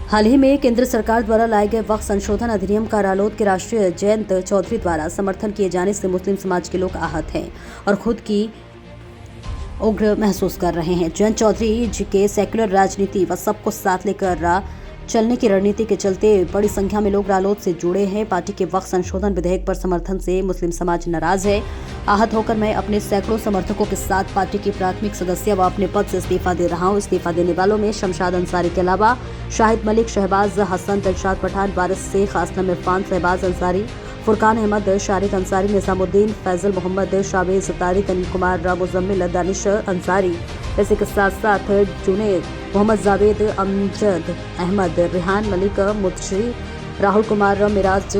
हाल ही में केंद्र सरकार द्वारा लाए गए वक्फ संशोधन अधिनियम का रालोद के राष्ट्रीय जयंत चौधरी द्वारा समर्थन किए जाने से मुस्लिम समाज के लोग आहत हैं और खुद की उग्र महसूस कर रहे हैं। जयंत चौधरी जी के सेक्युलर राजनीति व सबको साथ लेकर चलने की रणनीति के चलते बड़ी संख्या में लोग रालोद से जुड़े हैं। पार्टी के वक्फ संशोधन विधेयक पर समर्थन से मुस्लिम समाज नाराज है। आहत होकर मैं अपने सैकड़ों समर्थकों के साथ पार्टी की प्राथमिक सदस्य व अपने पद से इस्तीफा दे रहा हूं। इस्तीफा देने वालों में शमशाद अंसारी के अलावा शाहिद मलिक, शहबाज हसन, दिलशाद पठान, वारिस शेख, असलम इरफान, शहबाज अंसारी, फुरकान अहमद, शारिक अंसारी, निजामुद्दीन, फैजल मोहम्मद, शावेज तारी, तनीम कुमार, मुजम्मिल, दानिश अंसारी, इसी के साथ साथ जुनेद, मोहम्मद जावेद, अमजद अहमद, रिहान मलिक, मुतशी, राहुल कुमार, मिराज,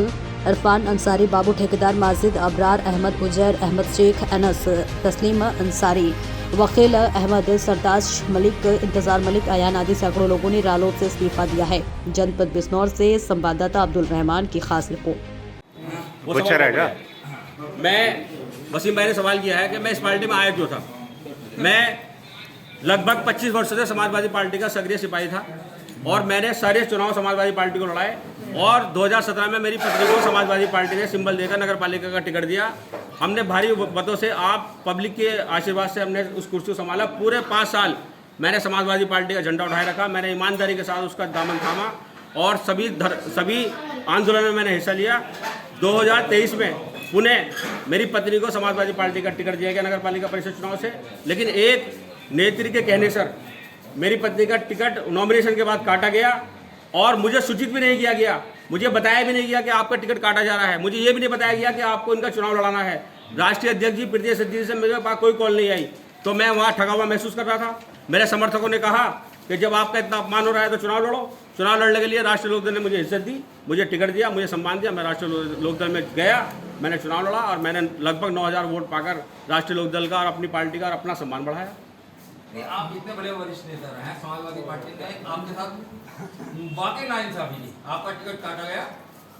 इरफान अंसारी, बाबू ठेकेदार, माजिद, अबरार अहमद, उजैर अहमद शेख, अनस, तस्लीम अंसारी, वकील अहमद, सरताज मलिक, इंतजार मलिक, अयान आदि सैकड़ों लोगों ने रालोद से इस्तीफा दिया है। जनपद बिजनौर से संवाददाता अब्दुल रहमान की खास रिपोर्ट। वसीम भाई ने सवाल किया है कि मैं इस पार्टी में आया क्यों था। मैं लगभग 25 वर्ष से समाजवादी पार्टी का सक्रिय सिपाही था और मैंने सारे चुनाव समाजवादी पार्टी को लड़ाए और 2017 में मेरी पत्नी को समाजवादी पार्टी ने सिंबल देकर नगर पालिका का टिकट दिया। हमने भारी मतों से, आप पब्लिक के आशीर्वाद से हमने उस कुर्सी को संभाला। पूरे 5 साल मैंने समाजवादी पार्टी का झंडा उठाए रखा। मैंने ईमानदारी के साथ उसका दामन थामा और सभी आंदोलनों में मैंने हिस्सा लिया। 2023 में पुणे मेरी पत्नी को समाजवादी पार्टी का टिकट दिया गया नगर पालिका परिषद चुनाव से, लेकिन एक नेत्री के कहने से मेरी पत्नी का टिकट नॉमिनेशन के बाद काटा गया और मुझे सूचित भी नहीं किया गया। मुझे बताया भी नहीं गया कि आपका टिकट काटा जा रहा है। मुझे ये भी नहीं बताया गया कि आपको इनका चुनाव लड़ाना है। राष्ट्रीय अध्यक्ष जी प्रीति सज्जी से मेरे पास कोई कॉल नहीं आई, तो मैं वहाँ ठगा हुआ महसूस कर रहा था। मेरे समर्थकों ने कहा कि जब आपका इतना अपमान हो रहा है तो चुनाव लड़ो। चुनाव लड़ने के लिए राष्ट्रीय लोकदल ने मुझे इज्जत दी, मुझे टिकट दिया, मुझे सम्मान दिया। मैं राष्ट्रीय लोकदल में गया, मैंने चुनाव लड़ा और मैंने लगभग 9000 वोट पाकर राष्ट्रीय लोकदल का और अपनी पार्टी का और अपना सम्मान बढ़ाया। नहीं, आप इतने बड़े वरिष्ठ नेता रहे हैं समाजवादी पार्टी ने, आपके साथ वाकई नाइंसाफी की। आपका टिकट काटा गया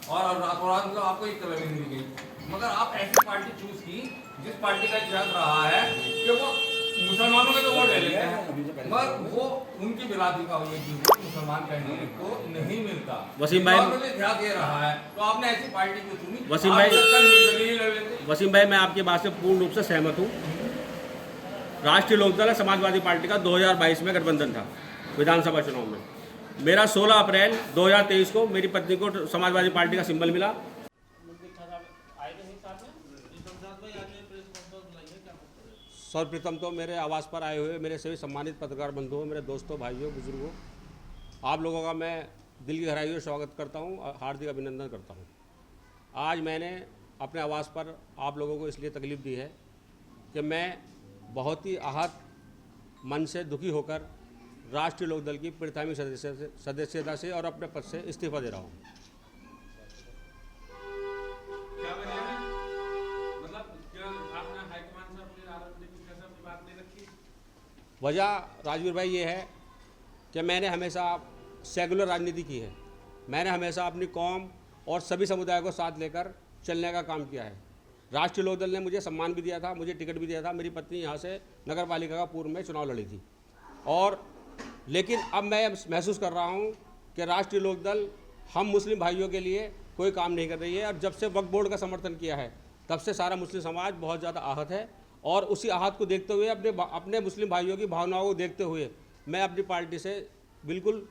और रातों रात मतलब आपको एक तलब मिल गई, मगर आप ऐसी पार्टी चूज की जिस पार्टी का इतिहास रहा है कि वो मुसलमानों के तो वोट ले लेते हैं, मगर वो उनकी बिरादरी का मुसलमान कहने को नहीं मिलता। वसीम भाई इतिहास ये रहा है, तो आपने ऐसी पार्टी को चुनी। वसीम भाई मैं आपकी बात से पूर्ण रूप से सहमत हूँ। राष्ट्रीय लोकदल समाजवादी पार्टी का 2022 में गठबंधन था विधानसभा चुनाव में। मेरा 16 अप्रैल 2023 को मेरी पत्नी को समाजवादी पार्टी का सिंबल मिला। सर्वप्रथम तो मेरे आवास पर आए हुए मेरे सभी सम्मानित पत्रकार बंधुओं, मेरे दोस्तों, भाइयों, बुजुर्गों, आप लोगों का मैं दिल की गहराई से स्वागत करता हूं, हार्दिक अभिनंदन करता हूं। आज मैंने अपने आवास पर आप लोगों को इसलिए तकलीफ़ दी है कि मैं बहुत ही आहत मन से दुखी होकर राष्ट्रीय लोकदल की प्राथमिक सदस्यता से और अपने पद से इस्तीफा दे रहा हूँ। वजह राजवीर भाई ये है कि मैंने हमेशा सेकुलर राजनीति की है। मैंने हमेशा अपनी कौम और सभी समुदाय को साथ लेकर चलने का काम किया है। राष्ट्रीय लोकदल ने मुझे सम्मान भी दिया था, मुझे टिकट भी दिया था। मेरी पत्नी यहाँ से नगर पालिका का पूर्व में चुनाव लड़ी थी और लेकिन अब मैं महसूस कर रहा हूँ कि राष्ट्रीय लोकदल हम मुस्लिम भाइयों के लिए कोई काम नहीं कर रही है और जब से वक्फ बोर्ड का समर्थन किया है तब से सारा मुस्लिम समाज बहुत ज़्यादा आहत है और उसी आहत को देखते हुए अपने मुस्लिम भाइयों की भावनाओं को देखते हुए मैं अपनी पार्टी से बिल्कुल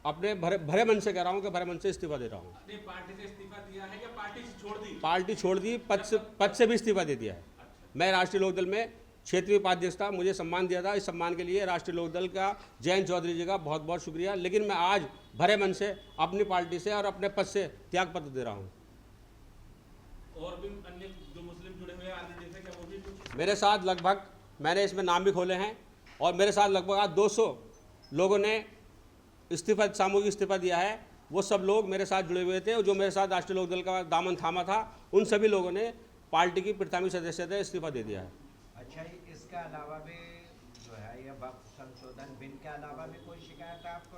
अपने भरे मन से कह रहा हूँ कि भरे मन से इस्तीफा दे रहा हूँ। पार्टी से इस्तीफा दिया है या पार्टी से छोड़ दी? पार्टी छोड़ दी, पद से भी इस्तीफा दे दिया है। मैं राष्ट्रीय लोकदल में क्षेत्रीय उपाध्यक्ष था, मुझे सम्मान दिया था। इस सम्मान के लिए राष्ट्रीय लोकदल का जयंत चौधरी जी का बहुत बहुत शुक्रिया। लेकिन मैं आज भरे मन से अपनी पार्टी से और अपने पद से त्याग पत्र दे रहा हूँ। और भी अन्य जो मुस्लिम जुड़े हुए हैं क्या वो भी कुछ? मेरे साथ लगभग, मैंने इसमें नाम भी खोले हैं और मेरे साथ लगभग आज 200 लोगों ने इस्तीफा, सामूहिक इस्तीफा दिया है। वो सब लोग मेरे साथ जुड़े हुए थे और जो मेरे साथ राष्ट्रीय लोकदल का दामन थामा था, उन सभी लोगों ने पार्टी की प्राथमिक सदस्यता इस्तीफा दे दिया है। अच्छा, इसके अलावा भी जो है ये वक्फ संशोधन बिल के अलावा भी